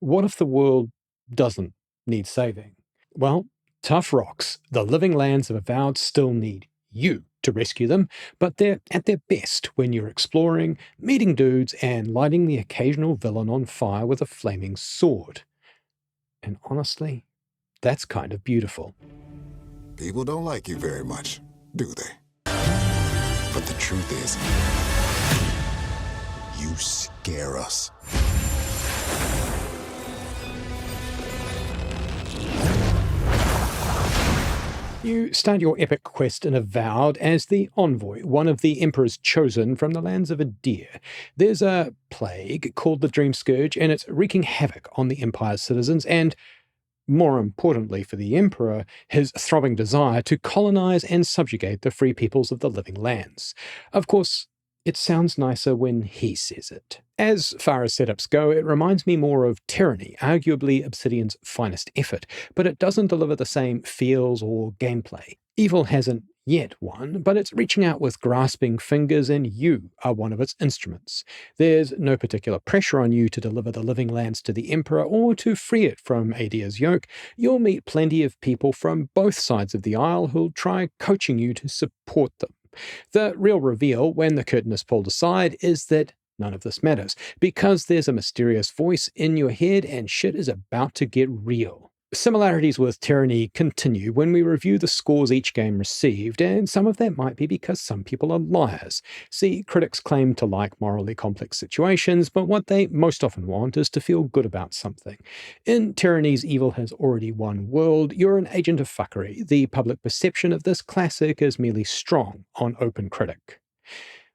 What if the world doesn't need saving? Well, tough rocks, the living lands of Avowed still need you to rescue them, but they're at their best when you're exploring, meeting dudes, and lighting the occasional villain on fire with a flaming sword. And honestly, that's kind of beautiful. People don't like you very much, do they? But the truth is, you scare us. You start your epic quest in Avowed as the envoy, one of the Emperor's chosen from the lands of Adir. There's a plague called the Dream Scourge, and it's wreaking havoc on the Empire's citizens and, more importantly for the Emperor, his throbbing desire to colonize and subjugate the free peoples of the living lands. Of course, it sounds nicer when he says it. As far as setups go, it reminds me more of Tyranny, arguably Obsidian's finest effort, but it doesn't deliver the same feels or gameplay. Evil hasn't yet won, but it's reaching out with grasping fingers, and you are one of its instruments. There's no particular pressure on you to deliver the living lands to the Emperor or to free it from Adir's yoke. You'll meet plenty of people from both sides of the aisle who'll try coaching you to support them. The real reveal, when the curtain is pulled aside, is that none of this matters, because there's a mysterious voice in your head and shit is about to get real. Similarities with Tyranny continue when we review the scores each game received, and some of that might be because some people are liars. See, critics claim to like morally complex situations, but what they most often want is to feel good about something. In Tyranny's Evil Has Already Won world, you're an agent of fuckery. The public perception of this classic is merely strong on OpenCritic.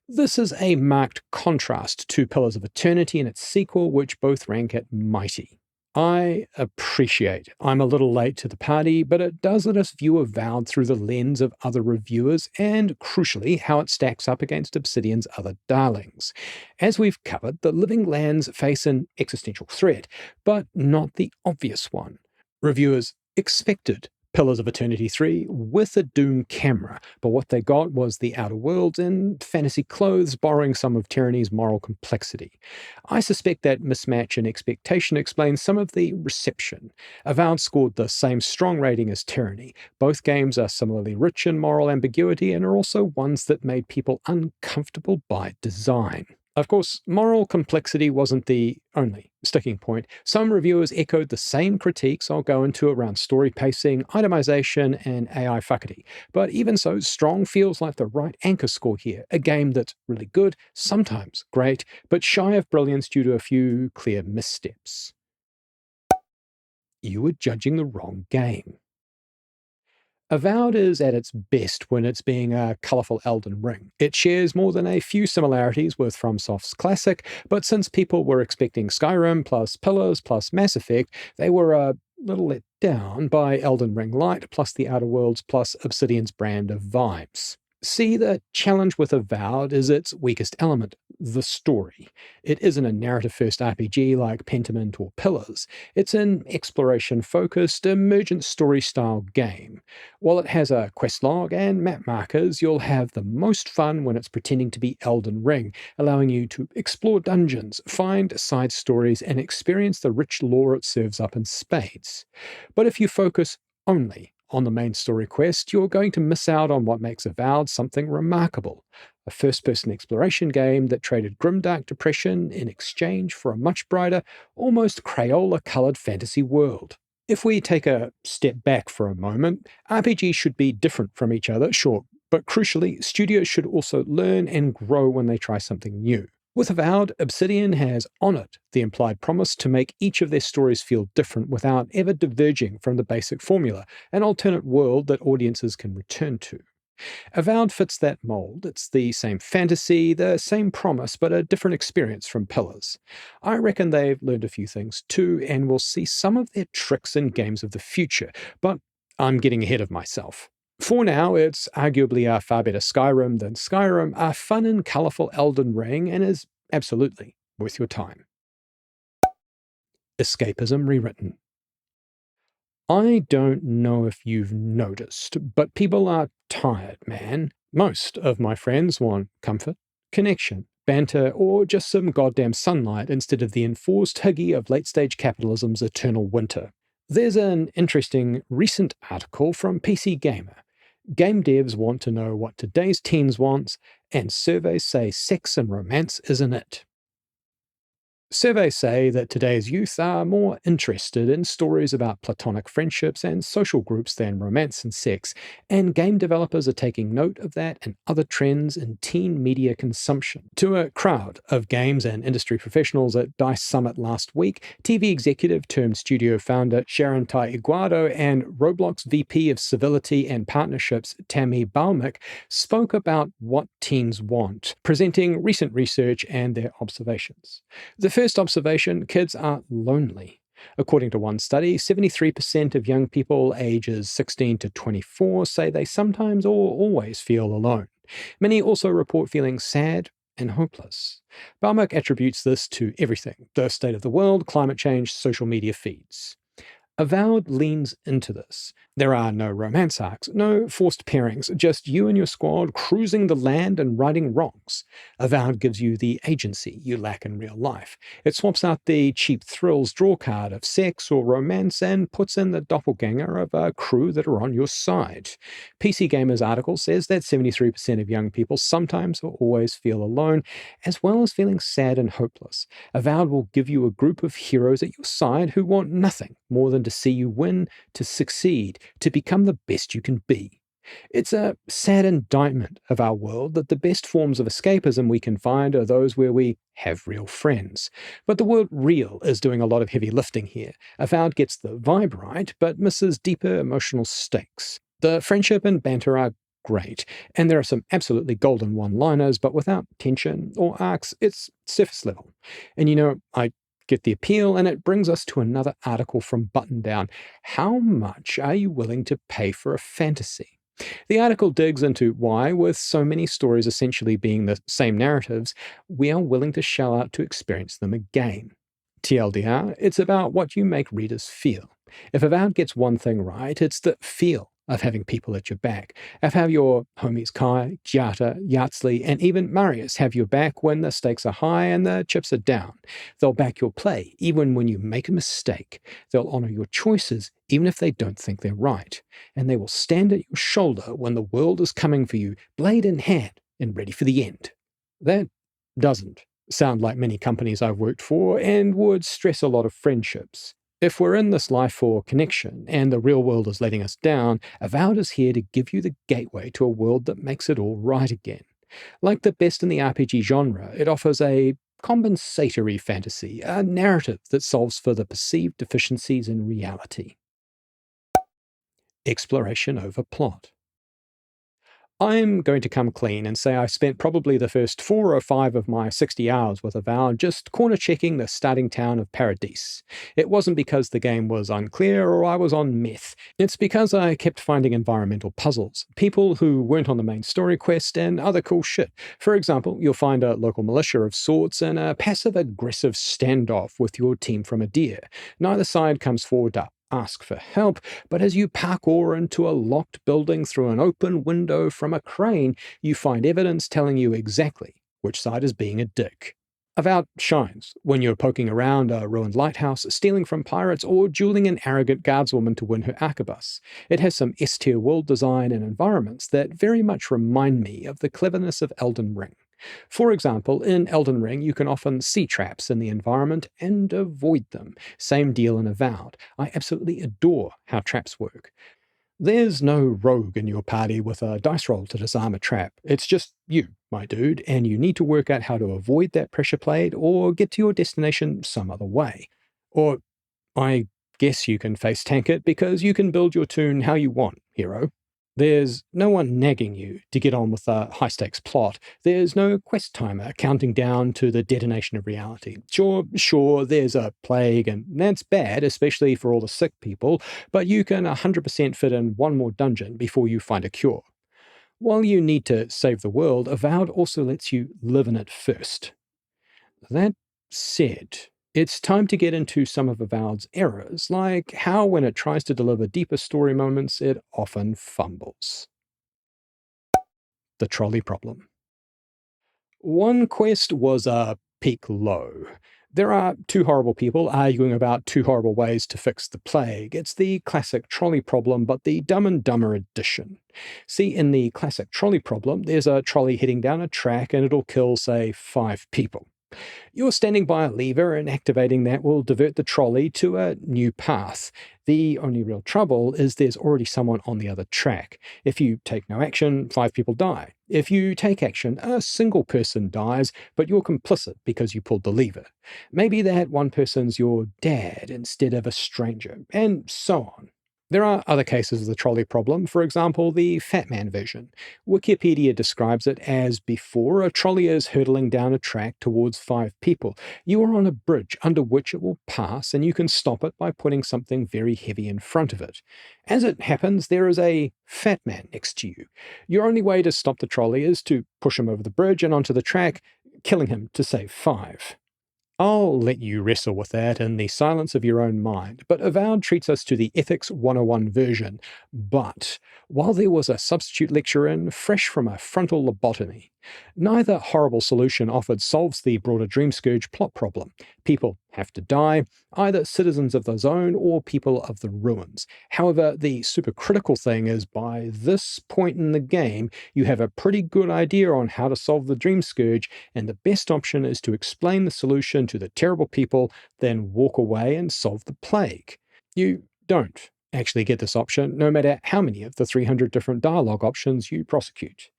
This is a marked contrast to Pillars of Eternity and its sequel, which both rank at mighty. I appreciate I'm a little late to the party, but it does let us view Avowed through the lens of other reviewers and, crucially, how it stacks up against Obsidian's other darlings. As we've covered, the living lands face an existential threat, but not the obvious one. Reviewers expected Pillars of Eternity 3 with a Doom camera, but what they got was the Outer Worlds in fantasy clothes, borrowing some of Tyranny's moral complexity. I suspect that mismatch in expectation explains some of the reception. Avowed scored the same strong rating as Tyranny. Both games are similarly rich in moral ambiguity and are also ones that made people uncomfortable by design. Of course, moral complexity wasn't the only sticking point. Some reviewers echoed the same critiques I'll go into around story pacing, itemization, and AI fuckety. But even so, strong feels like the right anchor score here. A game that's really good, sometimes great, but shy of brilliance due to a few clear missteps. You were judging the wrong game. Avowed is at its best when it's being a colourful Elden Ring. It shares more than a few similarities with FromSoft's classic, but since people were expecting Skyrim plus Pillars plus Mass Effect, they were a little let down by Elden Ring Light plus the Outer Worlds plus Obsidian's brand of vibes. See, the challenge with Avowed is its weakest element, the story. It isn't a narrative-first RPG like Pentiment or Pillars. It's an exploration-focused, emergent story-style game. While it has a quest log and map markers, you'll have the most fun when it's pretending to be Elden Ring, allowing you to explore dungeons, find side stories, and experience the rich lore it serves up in spades. But if you focus only on the main story quest, you're going to miss out on what makes Avowed something remarkable. A first-person exploration game that traded grimdark depression in exchange for a much brighter, almost Crayola-coloured fantasy world. If we take a step back for a moment, RPGs should be different from each other, sure, but crucially, studios should also learn and grow when they try something new. With Avowed, Obsidian has honoured the implied promise to make each of their stories feel different without ever diverging from the basic formula, an alternate world that audiences can return to. Avowed fits that mold. It's the same fantasy, the same promise, but a different experience from Pillars. I reckon they've learned a few things too, and we'll see some of their tricks in games of the future, but I'm getting ahead of myself. For now, it's arguably a far better Skyrim than Skyrim, a fun and colourful Elden Ring, and is absolutely worth your time. Escapism Rewritten. I don't know if you've noticed, but people are tired, man. Most of my friends want comfort, connection, banter, or just some goddamn sunlight instead of the enforced huggy of late-stage capitalism's eternal winter. There's an interesting recent article from PC Gamer. Game devs want to know what today's teens want, and surveys say sex and romance isn't it. Surveys say that today's youth are more interested in stories about platonic friendships and social groups than romance and sex, and game developers are taking note of that and other trends in teen media consumption. To a crowd of games and industry professionals at DICE Summit last week, TV executive turned studio founder Sharon Tai Iguado and Roblox VP of Civility and Partnerships Tammy Baumick spoke about what teens want, presenting recent research and their observations. The first observation, kids are lonely. According to one study, 73% of young people ages 16 to 24 say they sometimes or always feel alone. Many also report feeling sad and hopeless. Baumick attributes this to everything: the state of the world, climate change, social media feeds. Avowed leans into this. There are no romance arcs, no forced pairings, just you and your squad cruising the land and righting wrongs. Avowed gives you the agency you lack in real life. It swaps out the cheap thrills draw card of sex or romance and puts in the doppelganger of a crew that are on your side. PC Gamer's article says that 73% of young people sometimes or always feel alone, as well as feeling sad and hopeless. Avowed will give you a group of heroes at your side who want nothing more than to see you win, to succeed, to become the best you can be. It's a sad indictment of our world that the best forms of escapism we can find are those where we have real friends. But the word real is doing a lot of heavy lifting here. Avowed gets the vibe right, but misses deeper emotional stakes. The friendship and banter are great, and there are some absolutely golden one-liners, but without tension or arcs, it's surface level. And I get the appeal, and it brings us to another article from Button Down. How much are you willing to pay for a fantasy? The article digs into why, with so many stories essentially being the same narratives, we are willing to shell out to experience them again. TLDR, it's about what you make readers feel. If Avowed gets one thing right, it's the feel of having people at your back, of how your homies Kai, Giata, Yardsley, and even Marius have your back when the stakes are high and the chips are down. They'll back your play even when you make a mistake. They'll honor your choices even if they don't think they're right. And they will stand at your shoulder when the world is coming for you, blade in hand, and ready for the end. That doesn't sound like many companies I've worked for and would stress a lot of friendships. If we're in this life for connection and the real world is letting us down, Avowed is here to give you the gateway to a world that makes it all right again. Like the best in the RPG genre, it offers a compensatory fantasy, a narrative that solves for the perceived deficiencies in reality. Exploration over plot. I'm going to come clean and say I spent probably the first 4 or 5 of my 60 hours with Avowed just corner-checking the starting town of Paradise. It wasn't because the game was unclear or I was on meth. It's because I kept finding environmental puzzles, people who weren't on the main story quest, and other cool shit. For example, you'll find a local militia of sorts in a passive-aggressive standoff with your team from Adir. Neither side comes forward to ask for help, but as you parkour into a locked building through an open window from a crane, you find evidence telling you exactly which side is being a dick. Avowed shines when you're poking around a ruined lighthouse, stealing from pirates, or dueling an arrogant guardswoman to win her arquebus. It has some S-tier world design and environments that very much remind me of the cleverness of Elden Ring. For example, in Elden Ring, you can often see traps in the environment and avoid them. Same deal in Avowed. I absolutely adore how traps work. There's no rogue in your party with a dice roll to disarm a trap. It's just you, my dude, and you need to work out how to avoid that pressure plate or get to your destination some other way. Or, I guess you can face tank it because you can build your tune how you want, hero. There's no one nagging you to get on with a high-stakes plot. There's no quest timer counting down to the detonation of reality. Sure, there's a plague, and that's bad, especially for all the sick people, but you can 100% fit in one more dungeon before you find a cure. While you need to save the world, Avowed also lets you live in it first. That said, it's time to get into some of Avowed's errors, like how when it tries to deliver deeper story moments, it often fumbles. The trolley problem. One quest was a peak low. There are two horrible people arguing about two horrible ways to fix the plague. It's the classic trolley problem, but the Dumb and Dumber edition. See, in the classic trolley problem, there's a trolley heading down a track and it'll kill, say, 5 people. You're standing by a lever, and activating that will divert the trolley to a new path. The only real trouble is there's already someone on the other track. If you take no action, 5 people die. If you take action, a single person dies, but you're complicit because you pulled the lever. Maybe that one person's your dad instead of a stranger, and so on. There are other cases of the trolley problem, for example, the Fat Man version. Wikipedia describes it as before a trolley is hurtling down a track towards 5 people. You are on a bridge under which it will pass, and you can stop it by putting something very heavy in front of it. As it happens, there is a fat man next to you. Your only way to stop the trolley is to push him over the bridge and onto the track, killing him to save 5. I'll let you wrestle with that in the silence of your own mind, but Avowed treats us to the Ethics 101 version. But while there was a substitute lecture in, fresh from a frontal lobotomy, neither horrible solution offered solves the broader Dream Scourge plot problem. People have to die, either citizens of the zone or people of the ruins. However, the supercritical thing is by this point in the game, you have a pretty good idea on how to solve the Dream Scourge, and the best option is to explain the solution to the terrible people, then walk away and solve the plague. You don't actually get this option, no matter how many of the 300 different dialogue options you prosecute.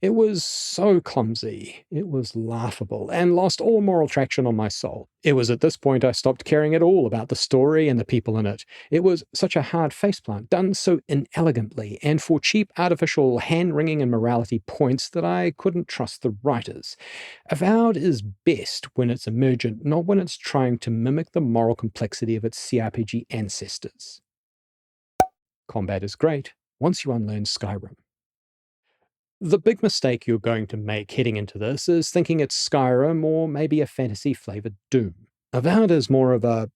It was so clumsy, it was laughable, and lost all moral traction on my soul. It was at this point I stopped caring at all about the story and the people in it. It was such a hard faceplant, done so inelegantly, and for cheap artificial hand-wringing and morality points that I couldn't trust the writers. Avowed is best when it's emergent, not when it's trying to mimic the moral complexity of its CRPG ancestors. Combat is great once you unlearn Skyrim. The big mistake you're going to make heading into this is thinking it's Skyrim or maybe a fantasy-flavored Doom. Avowed is more of a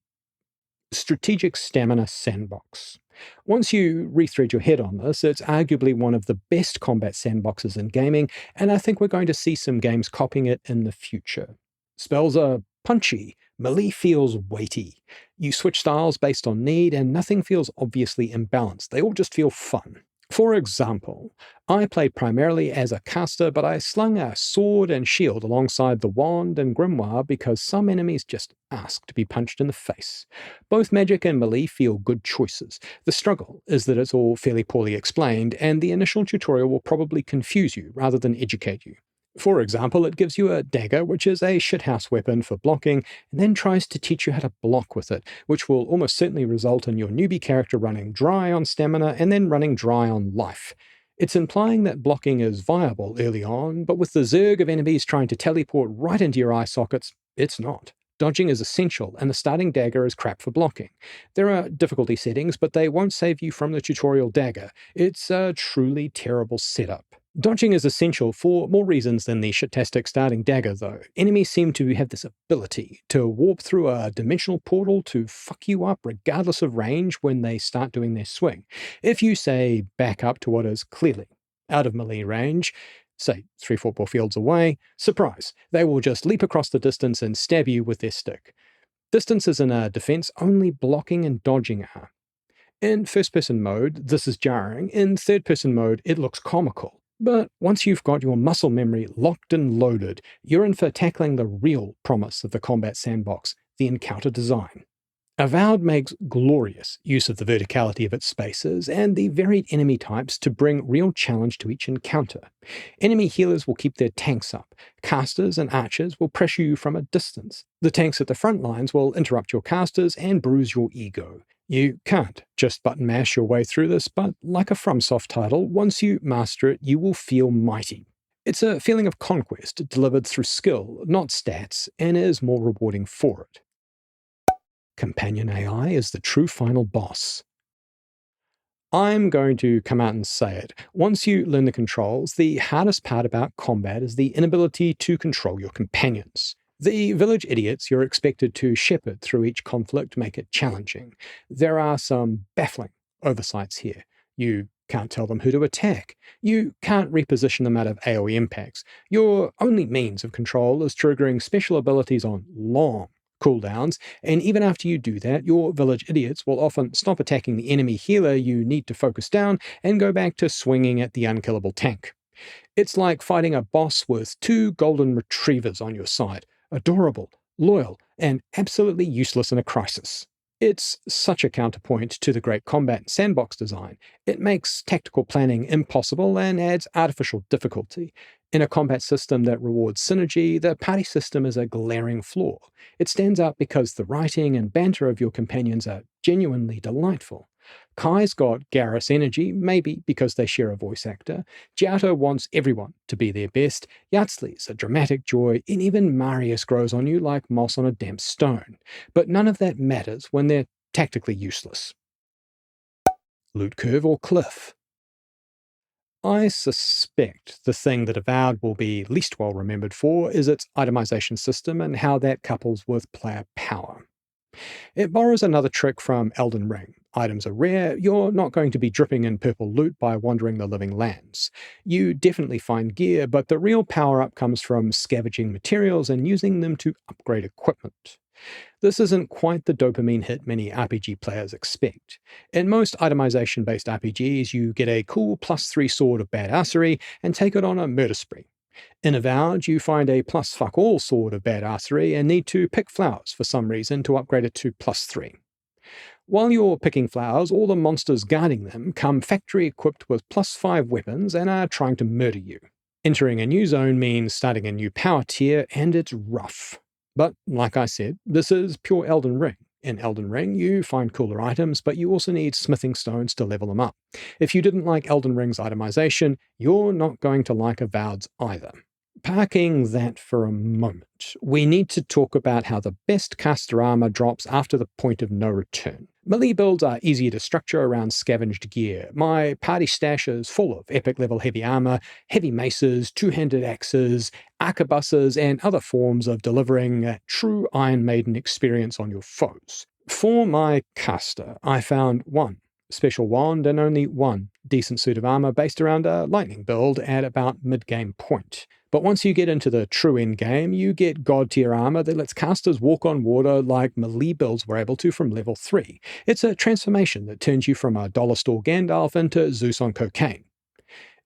strategic stamina sandbox. Once you rethread your head on this, it's arguably one of the best combat sandboxes in gaming, and I think we're going to see some games copying it in the future. Spells are punchy, melee feels weighty. You switch styles based on need, and nothing feels obviously imbalanced. They all just feel fun. For example, I played primarily as a caster, but I slung a sword and shield alongside the wand and grimoire because some enemies just ask to be punched in the face. Both magic and melee feel good choices. The struggle is that it's all fairly poorly explained, and the initial tutorial will probably confuse you rather than educate you. For example, it gives you a dagger, which is a shithouse weapon for blocking, and then tries to teach you how to block with it, which will almost certainly result in your newbie character running dry on stamina and then running dry on life. It's implying that blocking is viable early on, but with the zerg of enemies trying to teleport right into your eye sockets, it's not. Dodging is essential, and the starting dagger is crap for blocking. There are difficulty settings, but they won't save you from the tutorial dagger. It's a truly terrible setup. Dodging is essential for more reasons than the shitastic starting dagger, though. Enemies seem to have this ability to warp through a dimensional portal to fuck you up regardless of range when they start doing their swing. If you, say, back up to what is clearly out of melee range, say 3 football fields away, surprise, they will just leap across the distance and stab you with their stick. Distance is in a defense, only blocking and dodging are. In first-person mode, this is jarring. In third-person mode, it looks comical. But once you've got your muscle memory locked and loaded, you're in for tackling the real promise of the combat sandbox, the encounter design. Avowed makes glorious use of the verticality of its spaces and the varied enemy types to bring real challenge to each encounter. Enemy healers will keep their tanks up. Casters and archers will pressure you from a distance. The tanks at the front lines will interrupt your casters and bruise your ego. You can't just button mash your way through this, but like a FromSoft title, once you master it, you will feel mighty. It's a feeling of conquest delivered through skill, not stats, and is more rewarding for it. Companion AI is the true final boss. I'm going to come out and say it. Once you learn the controls, the hardest part about combat is the inability to control your companions. The village idiots you're expected to shepherd through each conflict make it challenging. There are some baffling oversights here. You can't tell them who to attack. You can't reposition them out of AoE impacts. Your only means of control is triggering special abilities on long cooldowns, and even after you do that, your village idiots will often stop attacking the enemy healer you need to focus down and go back to swinging at the unkillable tank. It's like fighting a boss with two golden retrievers on your side, adorable, loyal, and absolutely useless in a crisis. It's such a counterpoint to the great combat sandbox design. It makes tactical planning impossible and adds artificial difficulty. In a combat system that rewards synergy, the party system is a glaring flaw. It stands out because the writing and banter of your companions are genuinely delightful. Kai's got Garrus energy, maybe because they share a voice actor. Giotto wants everyone to be their best. Yardsley's a dramatic joy, and even Marius grows on you like moss on a damp stone. But none of that matters when they're tactically useless. Loot curve or cliff? I suspect the thing that Avowed will be least well remembered for is its itemization system and how that couples with player power. It borrows another trick from Elden Ring. Items are rare, you're not going to be dripping in purple loot by wandering the living lands. You definitely find gear, but the real power-up comes from scavenging materials and using them to upgrade equipment. This isn't quite the dopamine hit many RPG players expect. In most itemization-based RPGs, you get a cool +3 sword of badassery and take it on a murder spree. In Avowed, you find a plus fuck all sword of badassery and need to pick flowers for some reason to upgrade it to +3. While you're picking flowers, all the monsters guarding them come factory equipped with +5 weapons and are trying to murder you. Entering a new zone means starting a new power tier, and it's rough. But, like I said, this is pure Elden Ring. In Elden Ring, you find cooler items, but you also need smithing stones to level them up. If you didn't like Elden Ring's itemization, you're not going to like Avowed's either. Parking that for a moment, we need to talk about how the best caster armor drops after the point of no return. Melee builds are easier to structure around scavenged gear. My party stash is full of epic level heavy armor, heavy maces, two-handed axes, arquebuses, and other forms of delivering a true Iron Maiden experience on your foes. For my caster, I found one special wand and only one decent suit of armor based around a lightning build at about mid-game point. But once you get into the true endgame, you get god-tier armor that lets casters walk on water like melee builds were able to from level 3. It's a transformation that turns you from a dollar store Gandalf into Zeus on cocaine.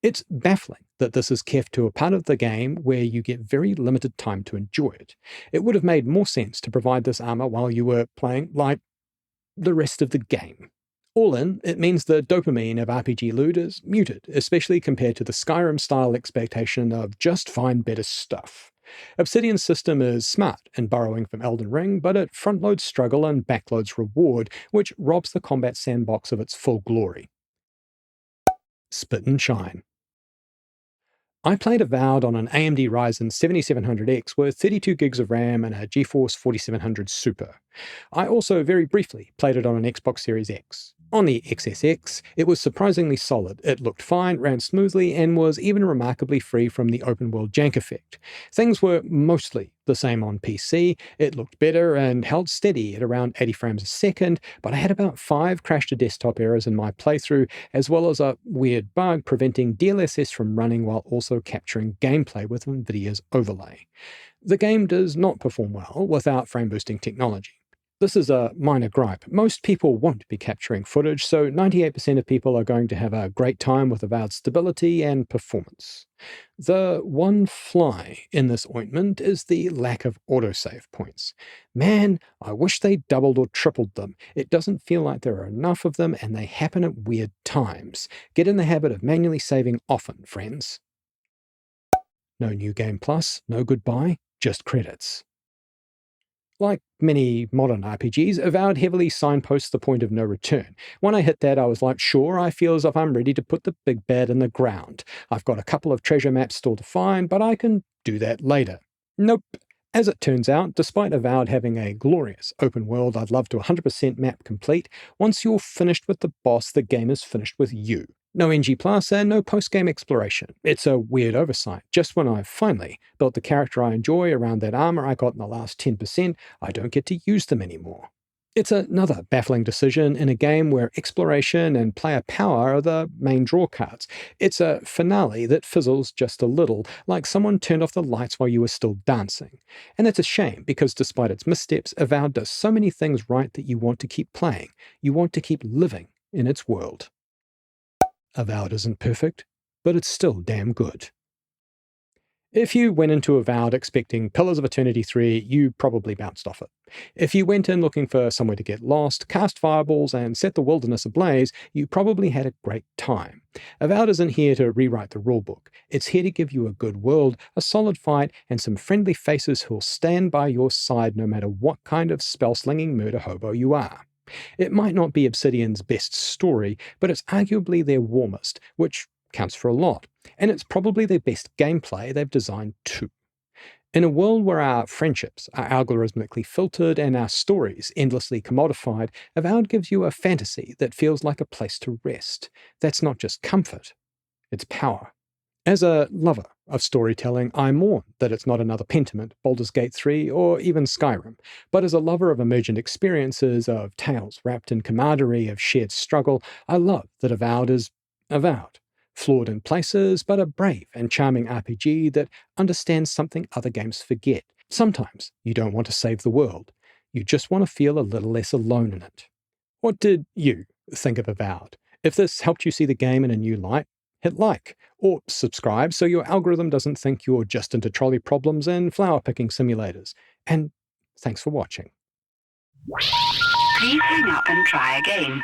It's baffling that this is kept to a part of the game where you get very limited time to enjoy it. It would have made more sense to provide this armor while you were playing, like, the rest of the game. All in, it means the dopamine of RPG loot is muted, especially compared to the Skyrim-style expectation of just find better stuff. Obsidian's system is smart in borrowing from Elden Ring, but it front-loads struggle and backloads reward, which robs the combat sandbox of its full glory. Spit and shine. I played Avowed on an AMD Ryzen 7700X with 32 gigs of RAM and a GeForce 4700 Super. I also very briefly played it on an Xbox Series X. On the XSX, it was surprisingly solid. It looked fine, ran smoothly, and was even remarkably free from the open-world jank effect. Things were mostly the same on PC. It looked better and held steady at around 80 frames a second, but I had about 5 crash-to-desktop errors in my playthrough, as well as a weird bug preventing DLSS from running while also capturing gameplay with NVIDIA's overlay. The game does not perform well without frame-boosting technology. This is a minor gripe. Most people won't be capturing footage, so 98% of people are going to have a great time with Avowed stability and performance. The one fly in this ointment is the lack of autosave points. Man, I wish they doubled or tripled them. It doesn't feel like there are enough of them, and they happen at weird times. Get in the habit of manually saving often, friends. No New Game Plus, no goodbye, just credits. Like many modern RPGs, Avowed heavily signposts the point of no return. When I hit that, I was like, sure, I feel as if I'm ready to put the big bad in the ground. I've got a couple of treasure maps still to find, but I can do that later. Nope. As it turns out, despite Avowed having a glorious open world I'd love to 100% map complete, once you're finished with the boss, the game is finished with you. No NG Plus and no post-game exploration. It's a weird oversight. Just when I've finally built the character I enjoy around that armor I got in the last 10%, I don't get to use them anymore. It's another baffling decision in a game where exploration and player power are the main draw cards. It's a finale that fizzles just a little, like someone turned off the lights while you were still dancing. And that's a shame, because despite its missteps, Avowed does so many things right that you want to keep playing. You want to keep living in its world. Avowed isn't perfect, but it's still damn good. If you went into Avowed expecting Pillars of Eternity 3, you probably bounced off it. If you went in looking for somewhere to get lost, cast fireballs, and set the wilderness ablaze, you probably had a great time. Avowed isn't here to rewrite the rulebook. It's here to give you a good world, a solid fight, and some friendly faces who'll stand by your side no matter what kind of spell-slinging murder hobo you are. It might not be Obsidian's best story, but it's arguably their warmest, which counts for a lot. And it's probably their best gameplay they've designed too. In a world where our friendships are algorithmically filtered and our stories endlessly commodified, Avowed gives you a fantasy that feels like a place to rest. That's not just comfort, it's power. As a lover of storytelling, I mourn that it's not another Pentiment, Baldur's Gate 3, or even Skyrim. But as a lover of emergent experiences, of tales wrapped in camaraderie, of shared struggle, I love that Avowed is Avowed. Flawed in places, but a brave and charming RPG that understands something other games forget. Sometimes you don't want to save the world. You just want to feel a little less alone in it. What did you think of Avowed? If this helped you see the game in a new light, hit like, or subscribe so your algorithm doesn't think you're just into trolley problems and flower picking simulators. And thanks for watching. Please hang up and try again.